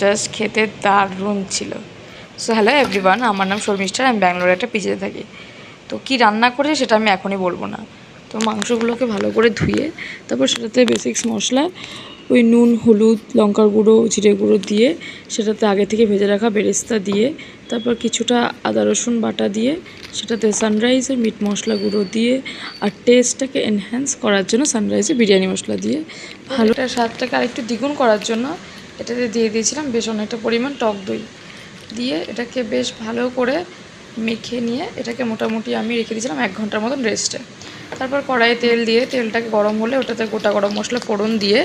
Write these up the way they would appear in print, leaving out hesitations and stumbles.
Just খেতে দারুণ ছিল। সো হ্যালো এভরিওয়ান, আমার নাম শর্মিষ্ঠা, আমি ব্যাঙ্গালোরে একটা পিজিতে থাকি। তো কি রান্না করেছি সেটা আমি এখনই বলবো না। তো মাংসগুলোকে ভালো করে ধুয়ে তারপর সেটাতে বেসিক্স মশলা ওই নুন, হলুদ, লঙ্কার গুঁড়ো, জিরে গুঁড়ো দিয়ে সেটাতে আগে থেকে ভেজে রাখা বেরেস্তা দিয়ে তারপর কিছুটা আদা রসুন বাটা দিয়ে সেটাতে সানরাইজের মিট মশলা গুঁড়ো দিয়ে আর টেস্টটাকে এনহ্যান্স করার জন্য সানরাইজের বিরিয়ানি মশলা দিয়ে ভালোটা স্বাদটাকে আরেকটু দ্বিগুণ করার জন্য এটাতে দিয়ে দিয়েছিলাম বেশ অনেকটা পরিমাণ টক দই দিয়ে এটাকে বেশ ভালো করে মেখে নিয়ে এটাকে মোটামুটি আমি রেখে দিয়েছিলাম 1 ঘন্টার মতন রেস্টে। তারপর কড়াইয়ে তেল দিয়ে তেলটাকে গরম হলে ওটাতে গোটা গরম মশলা ফোড়ন দিয়ে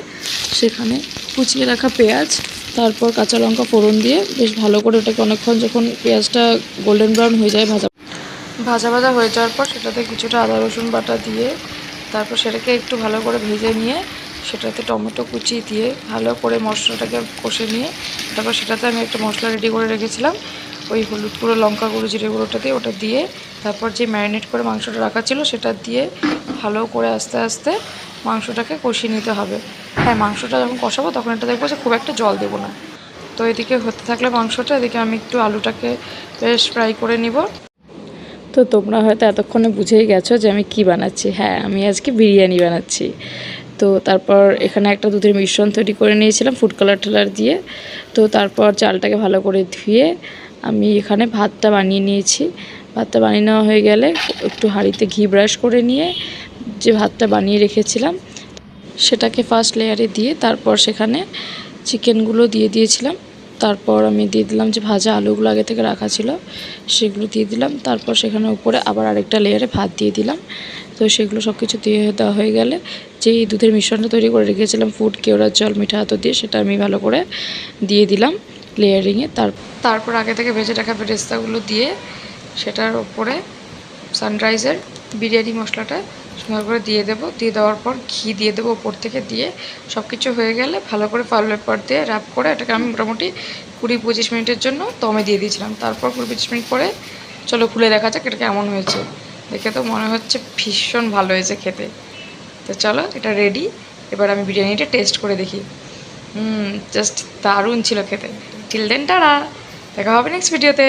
সেখানে কুচিয়ে রাখা পেঁয়াজ তারপর কাঁচা লঙ্কা ফোড়ন দিয়ে বেশ ভালো করে ওটাকে অনেকক্ষণ যখন পেঁয়াজটা গোল্ডেন ব্রাউন হয়ে যায় ভাজা ভাজা হয়ে যাওয়ার পর সেটাতে কিছুটা আদা রসুন বাটা দিয়ে তারপর সেটাকে একটু ভালো করে ভেজে নিয়ে সেটাতে টমেটো কুচি দিয়ে ভালো করে মশলাটাকে কষে নিয়ে তারপর সেটাতে আমি একটা মশলা রেডি করে রেখেছিলাম ওই হলুদ গুঁড়ো, লঙ্কা গুঁড়ো, জিরে গুঁড়োটা দিয়ে ওটা দিয়ে তারপর যে ম্যারিনেট করে মাংসটা রাখা ছিল সেটা দিয়ে ভালো করে আস্তে আস্তে মাংসটাকে কষিয়ে নিতে হবে। হ্যাঁ, মাংসটা যখন কষাবো তখন এটা দেখবো যে খুব একটা জল দেবো না। তো এদিকে হতে থাকলে মাংসটা, এদিকে আমি একটু আলুটাকে বেশ ফ্রাই করে নিব। তো তোমরা হয়তো এতক্ষণে বুঝেই গেছো যে আমি কি বানাচ্ছি। হ্যাঁ, আমি আজকে বিরিয়ানি বানাচ্ছি। তো তারপর এখানে একটা দুধের মিশ্রণ তৈরি করে নিয়েছিলাম ফুড কালার টালার দিয়ে। তো তারপর চালটাকে ভালো করে ধুয়ে আমি এখানে ভাতটা বানিয়ে নিয়েছি। ভাতটা বানিয়ে নেওয়া হয়ে গেলে একটু হাঁড়িতে ঘি ব্রাশ করে নিয়ে যে ভাতটা বানিয়ে রেখেছিলাম সেটাকে ফার্স্ট লেয়ারে দিয়ে তারপর সেখানে চিকেনগুলো দিয়ে দিয়েছিলাম। তারপর আমি দিয়ে দিলাম যে ভাজা আলুগুলো আগে থেকে রাখা ছিল সেগুলো দিয়ে দিলাম। তারপর সেখানে উপরে আবার আরেকটা লেয়ারে ভাত দিয়ে দিলাম। তো সেগুলো সব কিছু দিয়ে দেওয়া হয়ে গেলে যেই দুধের মিশ্রণটা তৈরি করে রেখেছিলাম ফুড কেওড়ার জল মিঠা আতর দিয়ে সেটা আমি ভালো করে দিয়ে দিলাম লেয়ারিংয়ে। তারপর আগে থেকে ভেজে রাখা বেরেস্তাগুলো দিয়ে সেটার ওপরে সানরাইজের বিরিয়ানি মশলাটা সুন্দর করে দিয়ে দেবো। দিয়ে দেওয়ার পর ঘি দিয়ে দেবো ওপর থেকে, দিয়ে সব কিছু হয়ে গেলে ভালো করে ফয়েল পেপার দিয়ে র্যাপ করে এটাকে আমি মোটামুটি 20-25 মিনিটের জন্য দমে দিয়ে দিয়েছিলাম। তারপর 20-25 মিনিট পরে চলো খুলে দেখা যাক এটা কেমন হয়েছে। দেখে তো মনে হচ্ছে ভীষণ ভালো হয়েছে খেতে। তো চলো এটা রেডি, এবার আমি বিরিয়ানিটা টেস্ট করে দেখি। জাস্ট দারুণ ছিল খেতে। টিল দেন টাটা, দেখা হবে নেক্সট ভিডিওতে।